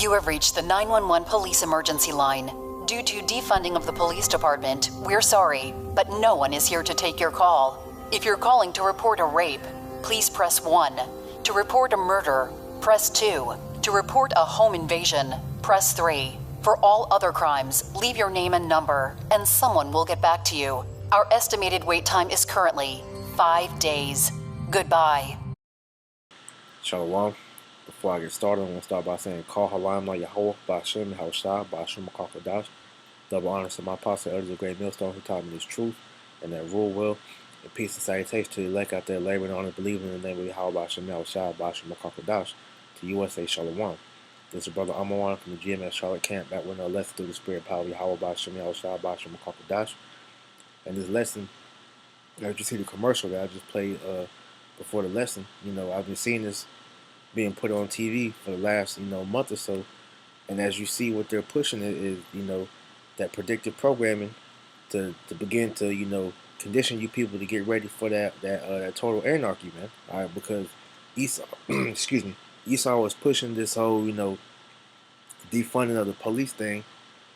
You have reached the 911 police emergency line. Due to defunding of the police department, we're sorry, but no one is here to take your call. If you're calling to report a rape, please press 1. To report a murder, press 2. To report a home invasion, press 3. For all other crimes, leave your name and number, and someone will get back to you. Our estimated wait time is currently 5 days. Goodbye. Shalom. Before I get started, I'm going to start by saying, Call Halam La Yahweh, Ba'ashem, Yahushua, Ba'ashem, Makakadash. Double honors to my apostle, elders of Great Millstone, who taught me this truth and that rule well. And peace and salutations to the elect out there laboring on and believing in the name of Yahweh, Ba'ashem, Yahushua, Ba'ashem, Makakadash. To USA, Shalom. This is Brother Amawan from the GMS Charlotte camp, back with a lesson through the spirit power of Yahweh, Ba'ashem, Yahushua, Ba'ashem, Makakadash. And this lesson, as you see the commercial that I just played before the lesson, I've been seeing this being put on TV for the last, month or so. And as you see, what they're pushing is, that predictive programming to begin to, condition you people to get ready for that total anarchy, man. All right, because Esau, excuse me, Esau was pushing this whole, defunding of the police thing,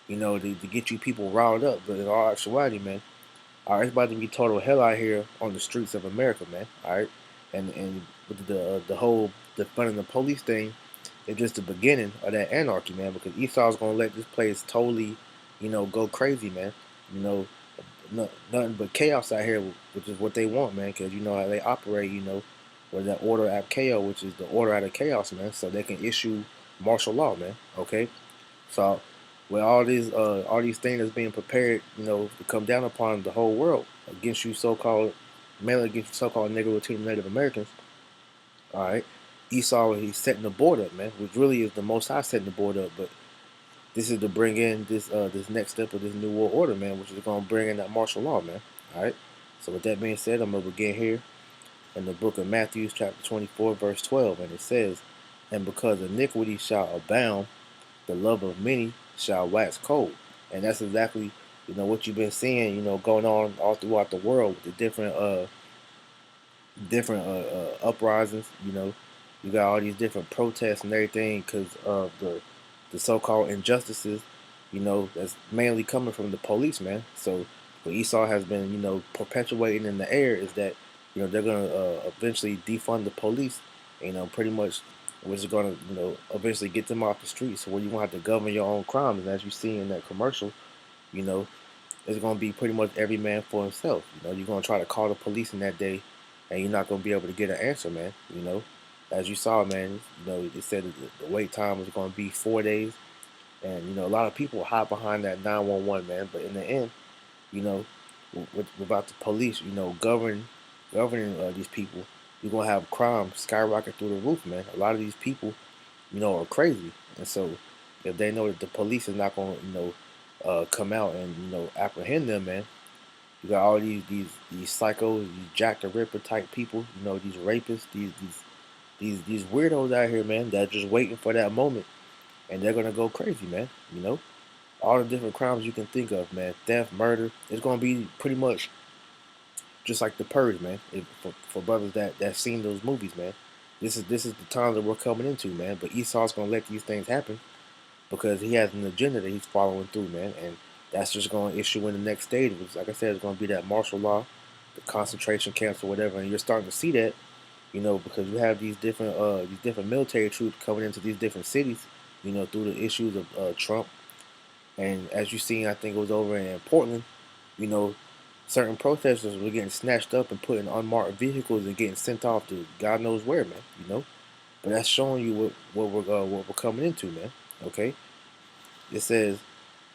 to get you people riled up. But in all actuality, man, all right, it's about to be total hell out here on the streets of America, man. All right, and with the whole defunding the police thing, it's just the beginning of that anarchy, man. Because Esau's gonna let this place totally, go crazy, man. Nothing but chaos out here, which is what they want, man. Because you know how they operate, with that order ab chaos, which is the order out of chaos, man. So they can issue martial law, man. Okay, so with all these things that's being prepared, to come down upon the whole world against you mainly against you so-called Negro Latino Native Americans. All right, Esau, he's setting the board up, man, which really is the Most High setting the board up. But this is to bring in this next step of this new world order, man, which is going to bring in that martial law, man. All right. So with that being said, I'm going to begin here in the book of Matthew, chapter 24, verse 12, and it says, "And because iniquity shall abound, the love of many shall wax cold." And that's exactly, what you've been seeing, going on all throughout the world with the different uprisings. You got all these different protests and everything because of the so-called injustices, that's mainly coming from the police, man. So what Esau has been, perpetuating in the air is that, they're going to eventually defund the police, pretty much, which is going to, eventually get them off the streets. So where you won't have to govern your own crimes. And as you see in that commercial, it's going to be pretty much every man for himself. You're going to try to call the police in that day, and you're not going to be able to get an answer, man. As you saw, man, it said that the wait time was going to be 4 days. And, a lot of people hide behind that 911, man. But in the end, without the police, governing these people, you're going to have crime skyrocket through the roof, man. A lot of these people, are crazy. And so if they know that the police is not going to, come out and, apprehend them, man, you got all these psychos, these Jack the Ripper type people, these rapists, these weirdos out here, man, that are just waiting for that moment, and they're gonna go crazy, man. All the different crimes you can think of, man, theft, murder. It's gonna be pretty much just like the Purge, man. For brothers that seen those movies, man, this is the time that we're coming into, man. But Esau's gonna let these things happen because he has an agenda that he's following through, man, and that's just gonna issue in the next stage, which, like I said, is gonna be that martial law, the concentration camps or whatever, and you're starting to see that. Because you have these different military troops coming into these different cities, through the issues of Trump. And as you seen, I think it was over in Portland, certain protesters were getting snatched up and put in unmarked vehicles and getting sent off to God knows where, man. But that's showing you what we're coming into, man. Okay. It says,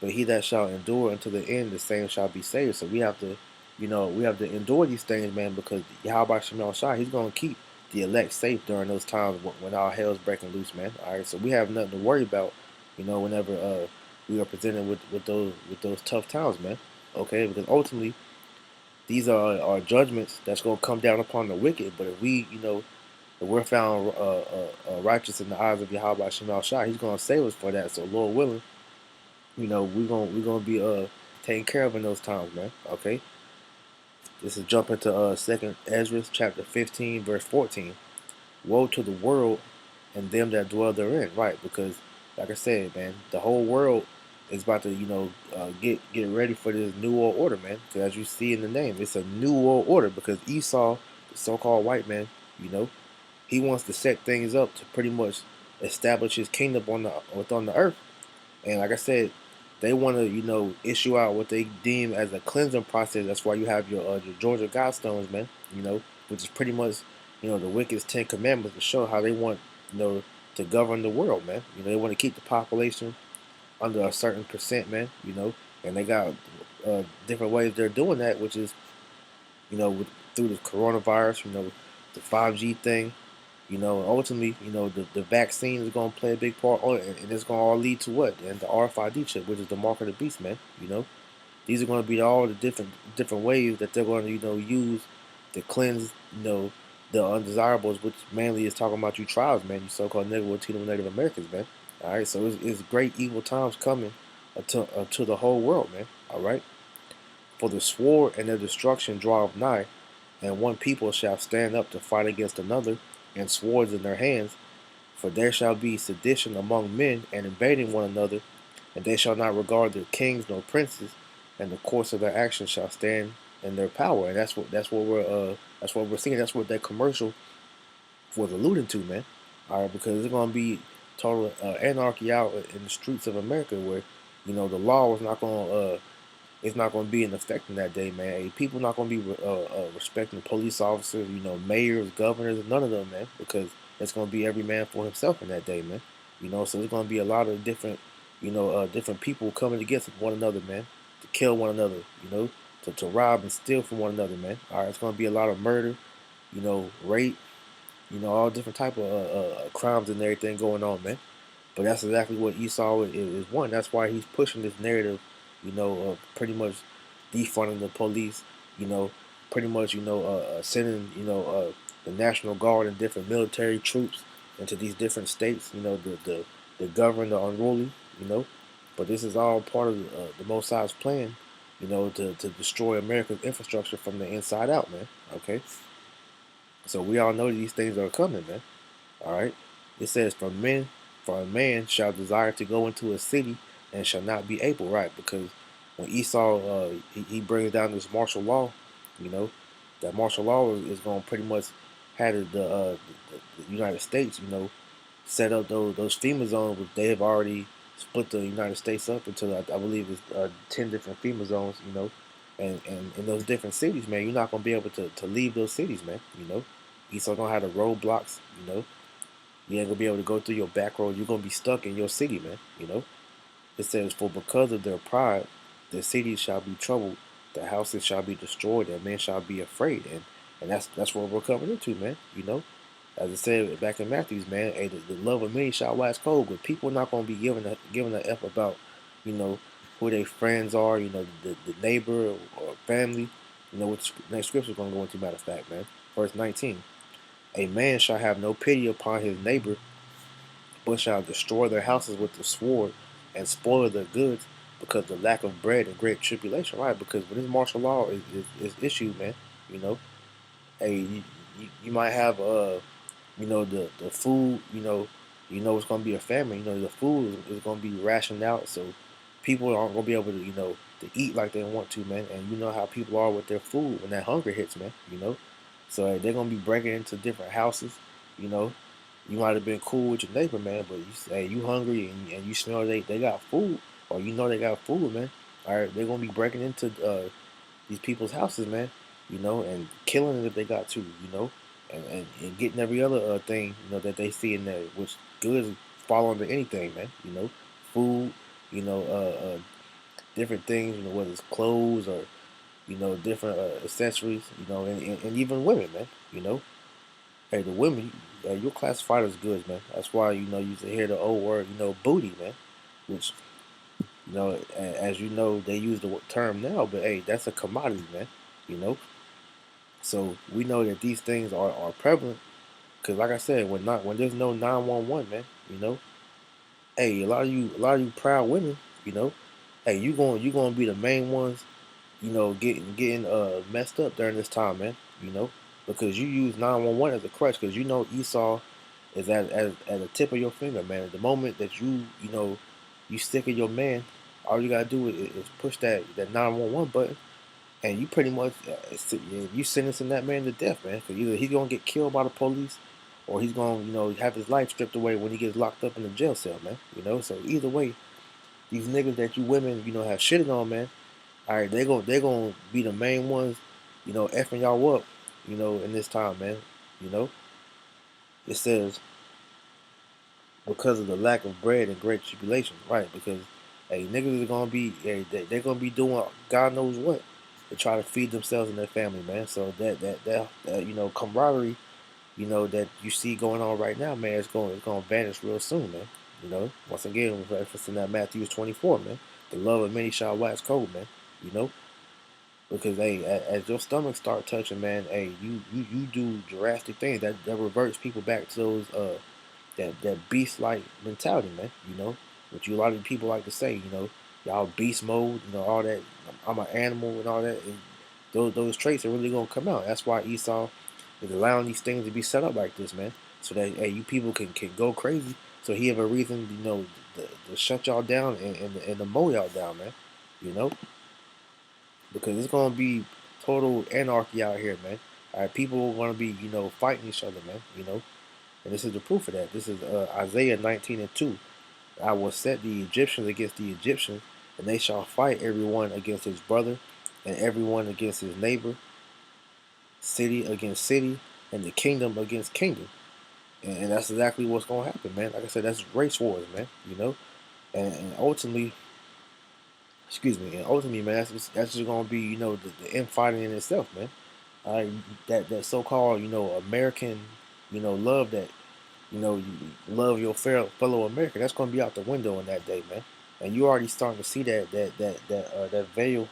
"But he that shall endure until the end, the same shall be saved." So we have to, we have to endure these things, man, because Yahweh Shemal Shah, he's going to keep the elect safe during those times when all hell's breaking loose, man. All right, so we have nothing to worry about, whenever we are presented with those tough times, man. Okay, because ultimately these are judgments that's going to come down upon the wicked. But if we're found righteous in the eyes of Yahweh Shemal Shah, he's going to save us for that. So Lord willing, we're gonna be taken care of in those times, man. Okay. This is jumping to 2nd Ezra chapter 15, verse 14. "Woe to the world and them that dwell therein," right? Because like I said, man, the whole world is about to, get ready for this new world order, man. Because as you see in the name, it's a new world order. Because Esau, the so-called white man, you know, he wants to set things up to pretty much establish his kingdom on the earth. And like I said, they want to, issue out what they deem as a cleansing process. That's why you have your Georgia Godstones, man. Which is pretty much, the wicked's 10 Commandments to show how they want, to govern the world, man. They want to keep the population under a certain percent, man. And they got different ways they're doing that, which is, through the coronavirus, the 5G thing, ultimately, the vaccine is going to play a big part on it, and it's going to all lead to what? And the RFID chip, which is the mark of the beast, man. These are going to be all the different ways that they're going to, use to cleanse, the undesirables, which mainly is talking about you tribes, man, you so-called Native Americans, man. All right, so it's great evil times coming to the whole world, man. All right, for the sword and their destruction draweth nigh, and one people shall stand up to fight against another, and swords in their hands. For there shall be sedition among men, and invading one another, and they shall not regard their kings nor princes, and the course of their actions shall stand in their power. And that's what we're seeing. That's what that commercial was alluding to, man. All right, because it's gonna be total anarchy out in the streets of America, where the law is not gonna it's not going to be in effect in that day, man. Hey, people not going to be respecting police officers, mayors, governors, none of them, man, because it's going to be every man for himself in that day, man. So there's going to be a lot of different, different people coming against one another, man, to kill one another, to rob and steal from one another, man. All right, it's going to be a lot of murder, rape, all different type of crimes and everything going on, man. But that's exactly what Esau is one. That's why he's pushing this narrative, of pretty much defunding the police, pretty much, sending, the National Guard and different military troops into these different states, the governed, the unruly, you know. But this is all part of the Mossad's plan, to destroy America's infrastructure from the inside out, man. Okay? So we all know these things are coming, man. All right. It says, for a man shall desire to go into a city and shall not be able, right? Because when Esau, he brings down this martial law, you know, that martial law is going to pretty much have the United States, set up those FEMA zones, which they have already split the United States up into, I believe, it's 10 different FEMA zones, and in those different cities, man, you're not going to be able to leave those cities, man. Esau going to have the roadblocks, you ain't gonna be able to go through your back road. You're gonna be stuck in your city, man. It says, for because of their pride, the cities shall be troubled, the houses shall be destroyed, and men shall be afraid. And that's what we're coming into, man. As I said back in Matthew's, man, hey, the love of many shall wax cold, but people are not gonna be giving a f about, who their friends are, the neighbor or family. What the next scripture is gonna go into. Matter of fact, man, verse 19. A man shall have no pity upon his neighbor, but shall destroy their houses with the sword and spoil their goods because of the lack of bread and great tribulation. Right? Because when this martial law is issued, man, you know, hey, you might have the food, it's gonna be a famine. The food is gonna be rationed out, so people aren't gonna be able to to eat like they want to, man. And you know how people are with their food when that hunger hits, man. So they're gonna be breaking into different houses. You know, you might have been cool with your neighbor, man, but you say you hungry and you smell they got food, or they got food, man. All right, they're gonna be breaking into these people's houses, man. And killing it if they got to, and getting every other thing, that they see in there, which goods fall under anything, man. Food, different things, whether it's clothes or different accessories, and even women, man. Hey, the women, you're classified as goods, man. That's why you used to hear the old word, booty, man, which as you know, they use the term now, but hey, that's a commodity, man. You know, so we know that these things are prevalent because, like I said, when there's no 911, man, hey, a lot of you proud women, hey, you gonna be the main ones, getting messed up during this time, man. Because you use 911 as a crutch, because Esau is at the tip of your finger, man. The moment that you sick of your man, all you gotta do is push that 911 button, and you pretty much you sentencing that man to death, man. Because either he's gonna get killed by the police, or he's gonna have his life stripped away when he gets locked up in the jail cell, man. So either way, these niggas that you women have shitted on, man. All right, they gonna be the main ones, effing y'all up, in this time, man. You know, it says because of the lack of bread and great tribulation, right? Because hey, niggas are gonna be they're gonna be doing God knows what to try to feed themselves and their family, man. So that camaraderie, that you see going on right now, man, it's gonna vanish real soon, man. Once again, referencing that Matthew 24, man. The love of many shall wax cold, man. You know, because hey, as your stomach start touching, man, hey, you do drastic things that reverts people back to those that beast like mentality, man. What you a lot of people like to say, y'all beast mode, all that. I'm an animal and all that. And those traits are really gonna come out. That's why Esau is allowing these things to be set up like this, man. So that hey, you people can go crazy. So he have a reason, to shut y'all down and to mow y'all down, man. You know, because it's gonna be total anarchy out here, man. All right, people are gonna be, fighting each other, man. And this is the proof of that. This is Isaiah 19:2. I will set the Egyptians against the Egyptians, and they shall fight everyone against his brother, and everyone against his neighbor, city against city, and the kingdom against kingdom. And that's exactly what's gonna happen, man. Like I said, that's race wars, man. And ultimately, excuse me, and ultimately, man, that's just gonna be, the infighting in itself, man. Uh, that so-called, American, love that you love your fellow American. That's going to be out the window in that day, man. And you already starting to see that veil,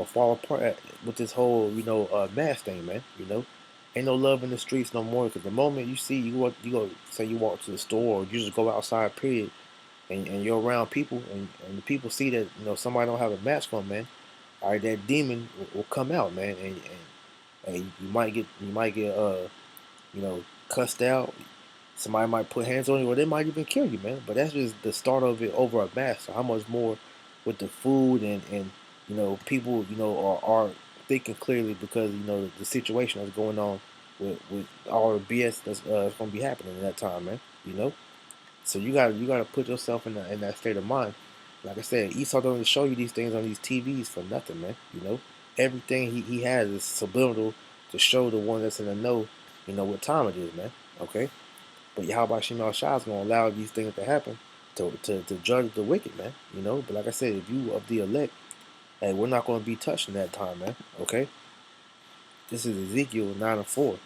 fall apart with this whole, mass thing, man. Ain't no love in the streets no more. Because the moment you see you go say you walk to the store or you just go outside, period, and you're around people and the people see that somebody don't have a mask on, man. All right, that demon will come out, man, and you might get cussed out. Somebody might put hands on you, or they might even kill you, man. But that's just the start of it over a mask. So how much more with the food and people are thinking clearly because the situation that's going on with all the BS that's going to be happening at that time, man. So you gotta put yourself in that state of mind. Like I said, Esau doesn't show you these things on these TVs for nothing, man. Everything he has is subliminal to show the one that's in the know, what time it is, man. Okay. But Yahweh Shemel Shah is going to allow these things to happen to judge the wicked, man. But like I said, if you of the elect, hey, we're not going to be touched in that time, man. Okay? This is Ezekiel 9:4.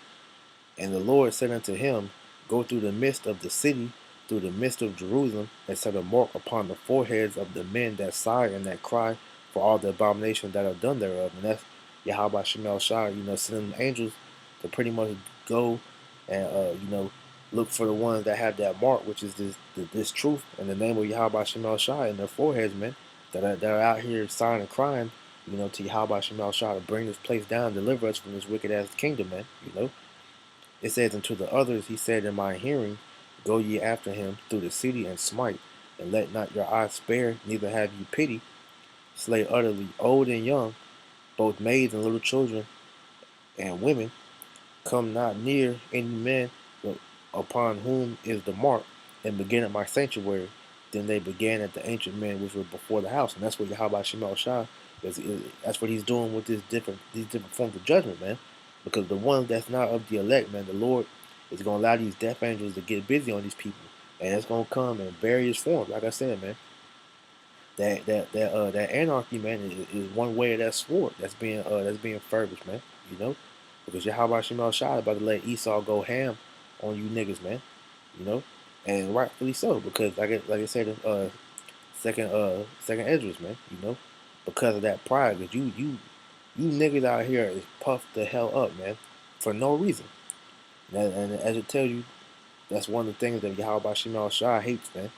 And the Lord said unto him, go through the midst of the city, through the midst of Jerusalem, and set a mark upon the foreheads of the men that sigh and that cry for all the abominations that are done thereof. And that's Yahweh Shemel Shah, sending angels to pretty much go and, look for the ones that have that mark, which is this truth in the name of Yahweh Shemel Shah in their foreheads, man, that are out here sighing and crying, to Yahweh Shemel Shah to bring this place down, deliver us from this wicked ass kingdom, man. It says, and to the others he said in my hearing, go ye after him through the city and smite, and let not your eyes spare, neither have ye pity. Slay utterly old and young, both maids and little children and women. Come not near any man upon whom is the mark, and begin at my sanctuary. Then they began at the ancient men which were before the house. And that's what Yahweh Shemel Shah that's what he's doing with these different forms of judgment, man. Because the ones that's not of the elect, man, the Lord is going to allow these death angels to get busy on these people. And it's going to come in various forms. Like I said, man, that anarchy, man, is one way of that sword that's being furbished, man. Because Yahweh Shemel Shah is about to let Esau go ham on you niggas, man. And rightfully so, because like I said, second Esdras, man. Because of that pride, because you niggas out here is puffed the hell up, man, for no reason. And as it tells you, that's one of the things that Yahweh Shemel Shah hates, man.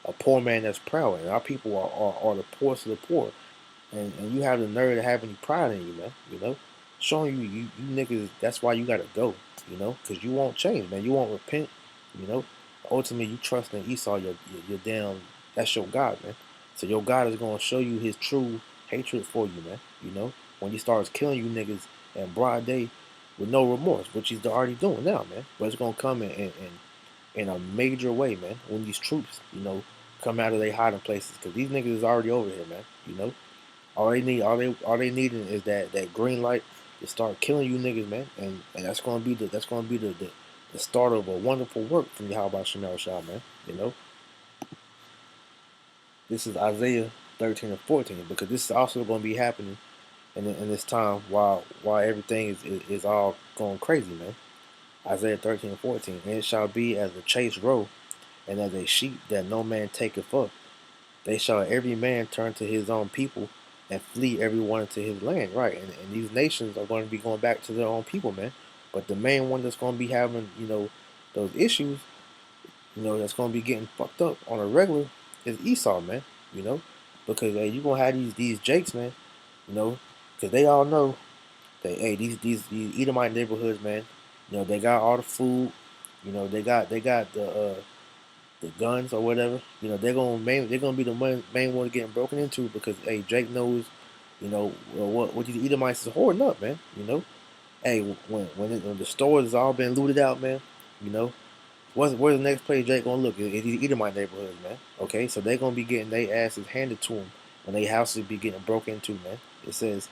A poor man that's proud, and our people are the poorest of the poor, and you have the nerve to have any pride in you, man. Showing you niggas, that's why you gotta go, because you won't change, man. You won't repent. You know, ultimately you trust in Esau, your damn, that's your God, man. So your God is gonna show you his true hatred for you, man. You know, when he starts killing you niggas in broad day with no remorse, which he's already doing now, man. But it's gonna come in a major way, man. When these troops, come out of their hiding places, because these niggas is already over here, man. You know, all they needing is that green light to start killing you niggas, man. And that's gonna be the start of a wonderful work from Yahweh Shemel Shah, man. You know, this is Isaiah 13 and 14, because this is also gonna be happening in this time while everything is all going crazy, man. Isaiah 13 and 14, and it shall be as a chased roe, and as a sheep that no man taketh up. They shall every man turn to his own people and flee everyone into his land. Right. And these nations are going to be going back to their own people, man. But the main one that's going to be having, those issues, that's going to be getting fucked up on a regular is Esau, man. You know, because hey, you're going to have these Jakes, man, you know, because they all know that, hey, these Edomite neighborhoods, man, they got all the food, they got the guns or whatever, they're gonna be the main ones getting broken into, because hey, Jake knows, what these Edomites is hoarding up, man. Hey, when the stores has all been looted out, man, you know, where's the next place Jake gonna look? Is these Edomite neighborhoods, man. Okay, so they're gonna be getting their asses handed to them when their houses be getting broken into, man. It says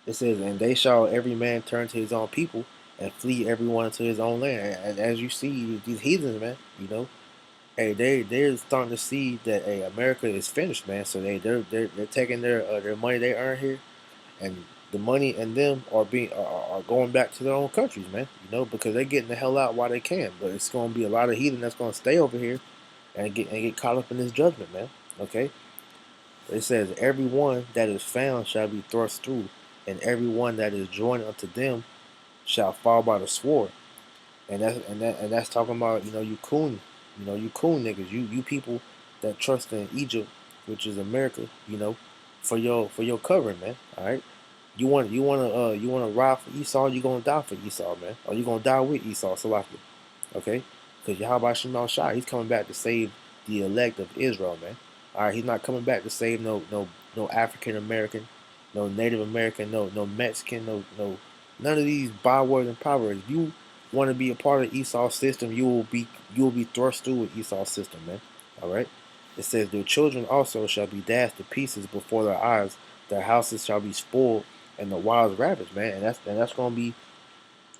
and they shall every man turn to his own people and flee everyone to his own land. And as you see, these heathens, man, hey, they're starting to see that hey, America is finished, man. So they're taking their money they earn here, and the money and them are going back to their own countries, man. Because they're getting the hell out while they can. But it's going to be a lot of heathen that's going to stay over here and get caught up in this judgment, man. Okay. It says everyone that is found shall be thrust through, and everyone that is joined unto them shall fall by the sword. And that's talking about you coon niggas, you people that trust in Egypt, which is America, for your covering, man. All right, you wanna ride for Esau, you gonna die for Esau, man, or you gonna die with Esau, Salaki. Okay, because Yahweh Shemal Shah, he's coming back to save the elect of Israel, man. All right, he's not coming back to save no African American, no Native American, no Mexican, no none of these bywords and proverbs. If you want to be a part of Esau's system, you will be thrust through with Esau's system, man. All right. It says their children also shall be dashed to pieces before their eyes. Their houses shall be spoiled, and the wild ravaged, man. And that's gonna be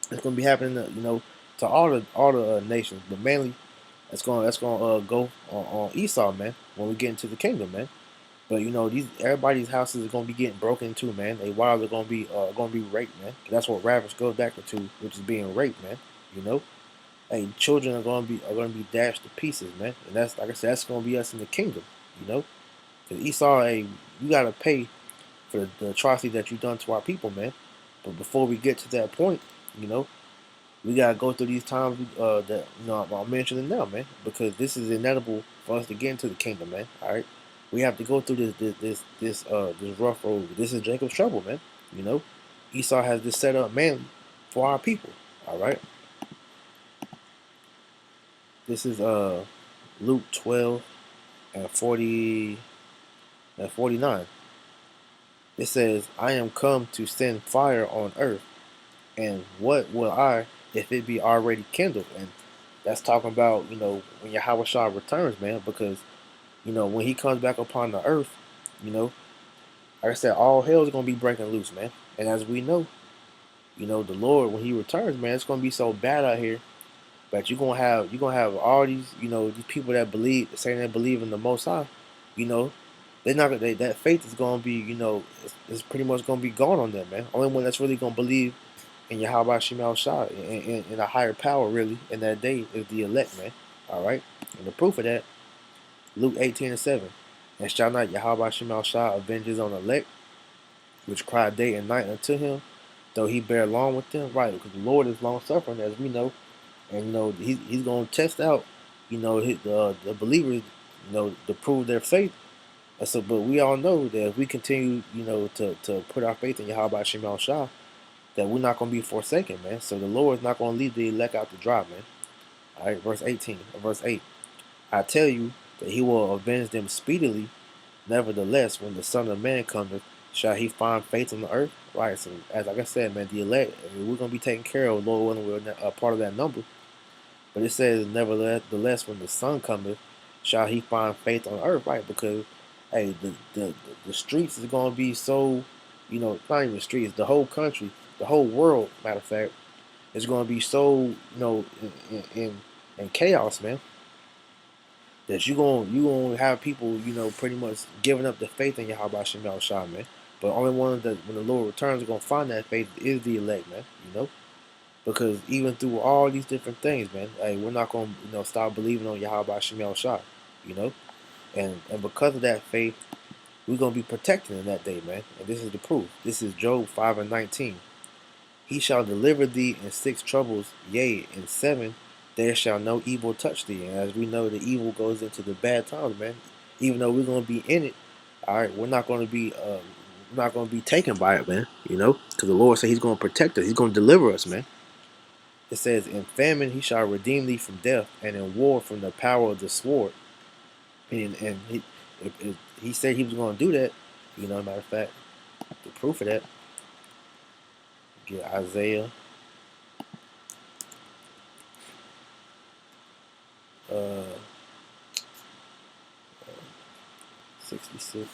happening, to all the nations, but mainly that's gonna go on Esau, man. When we get into the kingdom, man. But these everybody's houses are gonna be getting broken into, man. They wives are gonna be raped, man. That's what ravage goes back into, which is being raped, man. You know, hey, children are gonna be dashed to pieces, man. And that's, like I said, that's gonna be us in the kingdom, you know. Cause Esau, hey, you gotta pay for the atrocity that you done to our people, man. But before we get to that point, you know, we gotta go through these times that I'm mentioning now, man, because this is inevitable for us to get into the kingdom, man. All right, we have to go through this rough road. This is Jacob's trouble, man. You know, Esau has this set up, man, for our people. All right, this is Luke 12 and 49. It says, "I am come to send fire on earth, and what will I if it be already kindled?" And that's talking about, when Yahweh Shah returns, man, because, when he comes back upon the earth, you know, like I said, all hell is going to be breaking loose, man. And as we know, the Lord, when he returns, man, it's going to be so bad out here. But you're gonna have all these, these people that believe, saying they believe in the Most High, you know, they're not gonna, that faith is gonna be, it's pretty much gonna be gone on them, man. Only one that's really gonna believe in Yahweh Shemal Shah, in a higher power, really, in that day, is the elect, man. All right, and the proof of that, Luke 18:7, and shall not Yahweh Shemal Shah avenge his own elect, which cry day and night unto him, though he bear long with them, right? Because the Lord is long suffering, as we know. And he's gonna test out, the believers, to prove their faith. And so, but we all know that if we continue, to put our faith in Yahweh Shemal Shah, that we're not gonna be forsaken, man. So the Lord is not gonna leave the elect out to dry, man. All right, verse 18, verse 8. I tell you that he will avenge them speedily. Nevertheless, when the Son of Man cometh, shall he find faith on the earth? Right. So, as like I said, man, the elect, we're gonna be taken care of. Lord willing, we're a part of that number. But it says, nevertheless, when the Son cometh, shall he find faith on earth? Right. Because, hey, the streets is gonna be so, not even the streets, the whole country, the whole world. Matter of fact, is gonna be so, in chaos, man, that you gonna have people, pretty much giving up the faith in Yahweh Shem Shah, man. But only one that when the Lord returns, are gonna find that faith is the elect, man. Because even through all these different things, man, hey, we're not gonna stop believing on Yahweh Shem Shah, you know, and because of that faith, we're gonna be protected in that day, man. And this is the proof. This is Job 5:19. He shall deliver thee in six troubles, yea, in seven there shall no evil touch thee. And as we know, the evil goes into the bad times, man. Even though we're gonna be in it, all right, we're not gonna be taken by it, man. Because the Lord said He's gonna protect us. He's gonna deliver us, man. It says, "In famine He shall redeem thee from death, and in war from the power of the sword." And He said He was gonna do that. Matter of fact, the proof of that, get Isaiah. Uh, 66.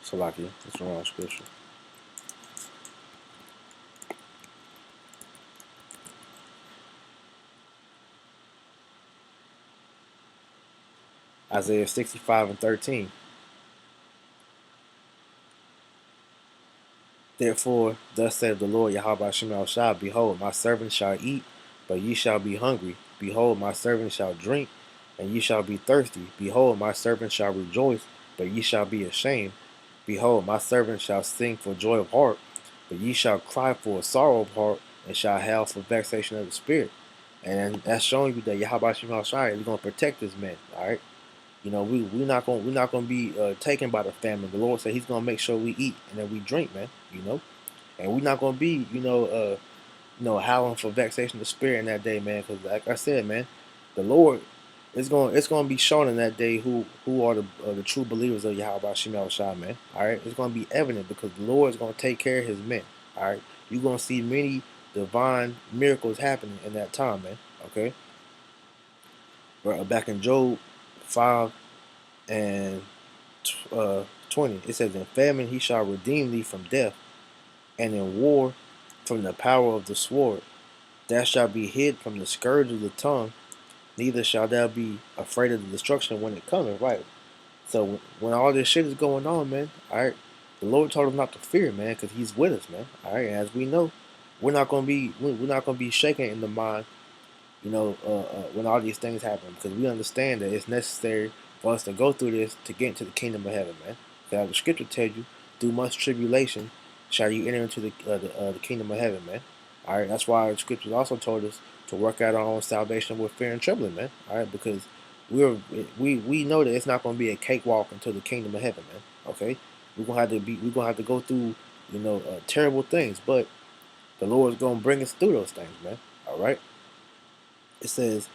Salakia, that's the wrong scripture. Isaiah 65:13. Therefore, thus saith the Lord Yahweh Shem Shah, behold, my servant shall eat, but ye shall be hungry. Behold, my servant shall drink, and ye shall be thirsty. Behold, my servant shall rejoice, but ye shall be ashamed. Behold, my servant shall sing for joy of heart, but ye shall cry for a sorrow of heart, and shall howl for vexation of the spirit. And that's showing you that Yahweh Shem Shah is going to protect this man. All right. We're not gonna be taken by the famine. The Lord said He's gonna make sure we eat and that we drink, man. And we're not gonna be howling for vexation of the spirit in that day, man. Because like I said, man, the Lord it's gonna be shown in that day who are the true believers of Yahweh Shem Shah, man. All right, it's gonna be evident because the Lord is gonna take care of His men. All right, you're gonna see many divine miracles happening in that time, man. Okay, back in Job 5 and 20. It says, "In famine He shall redeem thee from death, and in war from the power of the sword. Thou shalt be hid from the scourge of the tongue, neither shalt thou be afraid of the destruction when it cometh." Right. So when all this shit is going on, man, all right, the Lord told us not to fear, man, because He's with us, man. All right, and as we know, we're not gonna be shaken in the mind, when all these things happen, because we understand that it's necessary for us to go through this to get into the kingdom of heaven, man. Because the scripture tells you, through much tribulation shall you enter into the kingdom of heaven, man. All right, that's why the scriptures also told us to work out our own salvation with fear and trembling, man. All right, because we know that it's not going to be a cakewalk into the kingdom of heaven, man. Okay, we're gonna have to go through, terrible things, but the Lord's gonna bring us through those things, man. All right. It says,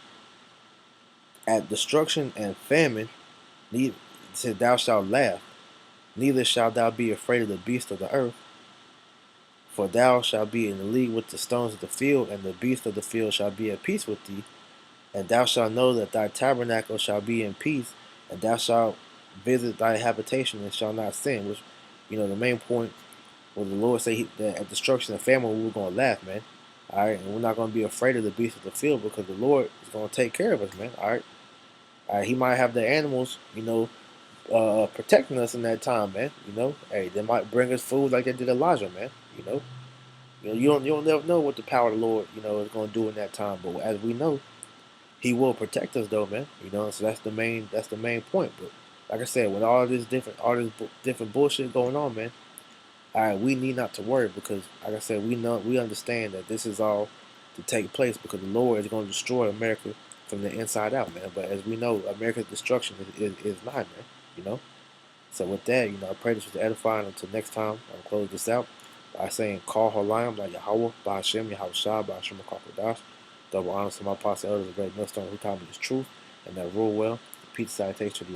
"At destruction and famine, it says, thou shalt laugh, neither shalt thou be afraid of the beasts of the earth. For thou shalt be in the league with the stones of the field, and the beasts of the field shall be at peace with thee. And thou shalt know that thy tabernacle shall be in peace, and thou shalt visit thy habitation and shall not sin." Which, the main point was the Lord say that at destruction and famine we were going to laugh, man. All right, and we're not going to be afraid of the beasts of the field because the Lord is going to take care of us, man. All right. He might have the animals, protecting us in that time, man. Hey, they might bring us food like they did Elijah, man. You don't never know what the power of the Lord, is going to do in that time. But as we know, He will protect us, though, man. So that's the main point. But like I said, with all this different bullshit going on, man, all right, we need not to worry because, like I said, we understand that this is all to take place because the Lord is going to destroy America from the inside out, man. But as we know, America's destruction is not, man. You know. So with that, I pray this was edifying. Until next time, I'll close this out by saying, Call Halayim, like Yahweh, by Hashem, Yahweh Shah, by Hashem Kakodash. Double honors to my apostle elders, a great millstone who taught me this truth and that rule well. Repeat citation to the